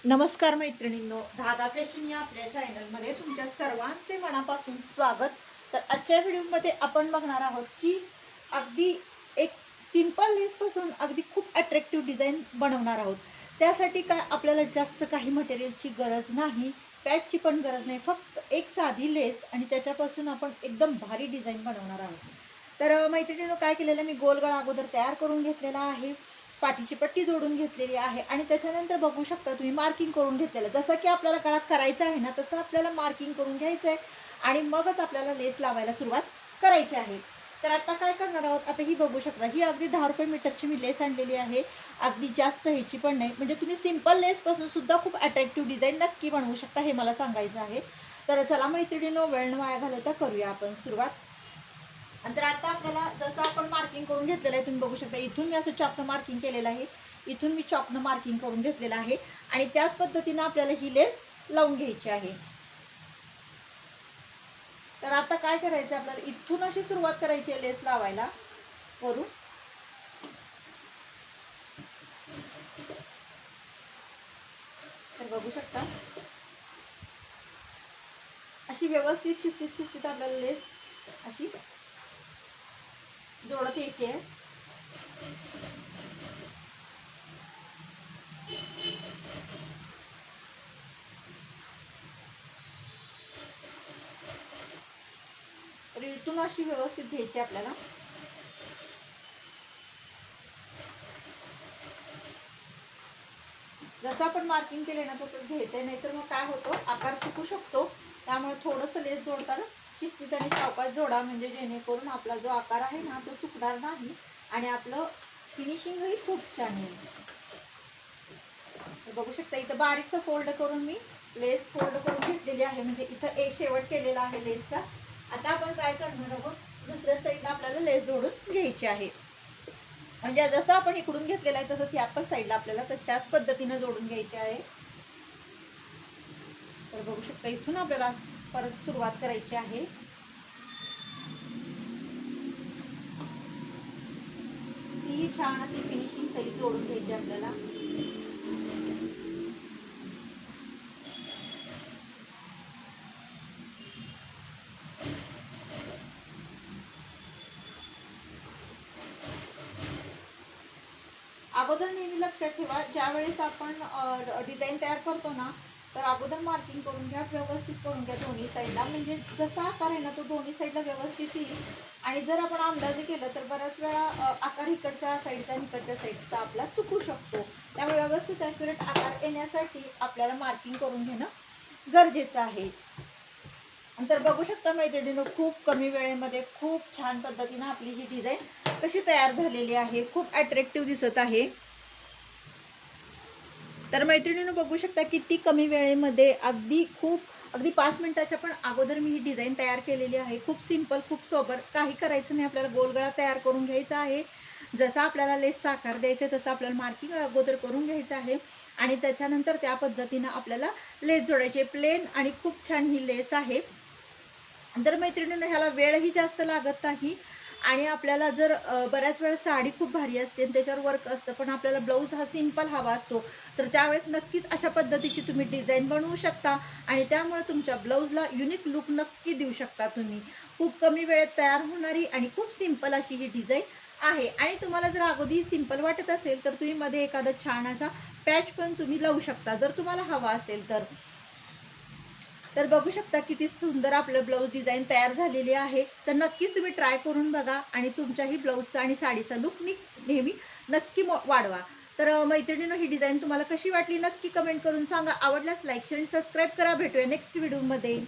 नमस्कार मैत्रिणींनो, धागा फॅशन या आपल्या चॅनलमध्ये तुमच्या सर्वांचे मनापासून स्वागत. तर आजच्या व्हिडिओमध्ये आपण बघणार आहोत की अगदी एक सिंपल लेसपासून अगदी खूप अट्रॅक्टिव्ह डिझाईन बनवणार आहोत. त्यासाठी काय आपल्याला जास्त काही मटेरियलची गरज नाही, पॅचची पण गरज नाही, फक्त एक साधी लेस आणि त्याच्यापासून आपण एकदम भारी डिझाईन बनवणार आहोत. तर मैत्रिणींनो, काय केलेलं मी गोलगळा अगोदर तयार करून घेतलेला आहे, पाठीची पट्टी जोडून घेतलेली आहे आणि त्याच्यानंतर बघू शकता तुम्ही मार्किंग करून घेतलेलं. जसं की आपल्याला गळा करायचा आहे ना, तसं आपल्याला मार्किंग करून घ्यायचं आहे आणि मगच आपल्याला लेस लावायला सुरुवात करायची आहे. तर आता काय करणार आहोत, आता ही बघू शकता, ही अगदी 10 रुपये मीटरची मी लेस आणलेली आहे. अगदी जास्त ह्याची पण नाही, म्हणजे तुम्ही सिंपल लेसपासून सुद्धा खूप अट्रॅक्टिव्ह डिझाईन नक्की बनवू शकता, हे मला सांगायचं आहे. तर चला मैत्रिणींनो, वेळ न वाया घालवता करूया आपण सुरुवात. आणि तर आता आपल्याला जसं आपण मार्किंग करून घेतलेलं आहे, तुम्ही बघू शकता इथून मी असं चॉकनं मार्किंग केलेलं आहे, इथून मी चॉकनं मार्किंग करून घेतलेलं आहे आणि त्याच पद्धतीनं आपल्याला ही लेस लावून घ्यायची आहे. तर आता काय करायचं, आपल्याला इथून अशी सुरुवात करायची आहे लेस लावायला वरून. तर बघू शकता अशी व्यवस्थित शिस्तीत आपल्याला लेस अशी जोडत यायची आहे. तर इथून अशी व्यवस्थित घ्यायची आपल्याला. जसं आपण मार्किंग केले ना तसंच घ्यायचंय, नाहीतर मग काय होतं, आकार चुकू शकतो. त्यामुळे थोडंसं लेस जोडताना शिस्तीत आणि सावकाश जोडा, म्हणजे जेणेकरून आपला जो आकार आहे ना तो चुकणार नाही आणि आपलं फिनिशिंगही खूप छान येईल. बघू शकता इथं बारीकसं फोल्ड करून मी लेस फोल्ड करून घेतलेली आहे, म्हणजे इथं एक शेवट केलेला आहे लेसचा. आता आपण काय करणार आहोत, दुसऱ्या साईडला आपल्याला लेस जोडून घ्यायची आहे. म्हणजे जसं आपण इकडून घेतलेलं आहे तसंच या पण साईडला आपल्याला तर त्याच पद्धतीनं जोडून घ्यायची आहे. तर बघू शकता इथून आपल्याला परत सुरुवात करायची आहे. ती छान अशी फिनिशिंग सहित जोडून घ्यायची आपल्याला. अगोदर नेहमी लक्षात ठेवा, ज्या वेळेस आपण डिझाईन तयार करतो ना, तर अगोदर मार्किंग करून घ्या, व्यवस्थित करून घ्या दोन्ही साईडला, म्हणजे जसा आकार आहे ना तो दोन्ही साईडला व्यवस्थित येईल. आणि जर आपण अंदाजे केलं तर बऱ्याच वेळा आकार इकडच्या साईडचा आणि इकडच्या साईडचा आपला चुकू शकतो. त्यामुळे व्यवस्थित ॲक्युरेट आकार येण्यासाठी आपल्याला मार्किंग करून घेणं गरजेचं आहे. तर बघू शकता मैत्रिणींनो, खूप कमी वेळेमध्ये खूप छान पद्धतीनं आपली ही डिझाईन कशी तयार झालेली आहे, खूप अट्रॅक्टिव्ह दिसत आहे. तर मैत्रिणींनो बघू शकता किती कमी वेळेमध्ये अगदी 5 मिनिटाच्या पण अगोदर मी ही डिझाईन तयार केलेली आहे. खूप सिंपल, खूप सोबर, काही करायचं नाही, आपल्याला गोलगळा तयार करून घ्यायचा आहे. जसा आपल्याला लेसचा आकार द्यायचा आहे तसं आपल्याला मार्किंग अगोदर करून घ्यायचं आहे आणि त्याच्यानंतर त्या पद्धतीनं आपल्याला लेस जोडायची आहे. प्लेन आणि खूप छान ही लेस आहे. तर मैत्रिणींनो, ह्याला वेळही जास्त लागत नाही आणि आपल्याला जर बऱ्याच वेळा साडी खूप भारी असते आणि त्याच्यावर वर्क असतं, पण आपल्याला ब्लाऊज हा सिंपल हवा असतो, तर त्यावेळेस नक्कीच अशा पद्धतीची तुम्ही डिझाईन बनवू शकता आणि त्यामुळे तुमच्या ब्लाऊजला युनिक लुक नक्की देऊ शकता तुम्ही. खूप कमी वेळेत तयार होणारी आणि खूप सिंपल अशी ही डिझाईन आहे. आणि तुम्हाला जर अगदी सिंपल वाटत असेल तर तुम्ही मध्ये एखादा छान असा पॅच पण तुम्ही लावू शकता, जर तुम्हाला हवा असेल तर. तर बघू शकता किती सुंदर आपलं ब्लाऊज डिझाईन तयार झालेली आहे. तर नक्कीच तुम्ही ट्राय करून बघा आणि तुमच्याही ब्लाऊजचा आणि साडीचा लुक नेहमी नक्की वाढवा. तर मैत्रिणींनो, ही डिझाईन तुम्हाला कशी वाटली नक्की कमेंट करून सांगा. आवडल्यास लाईक शेअर आणि सबस्क्राईब करा. भेटूया नेक्स्ट व्हिडिओमध्ये.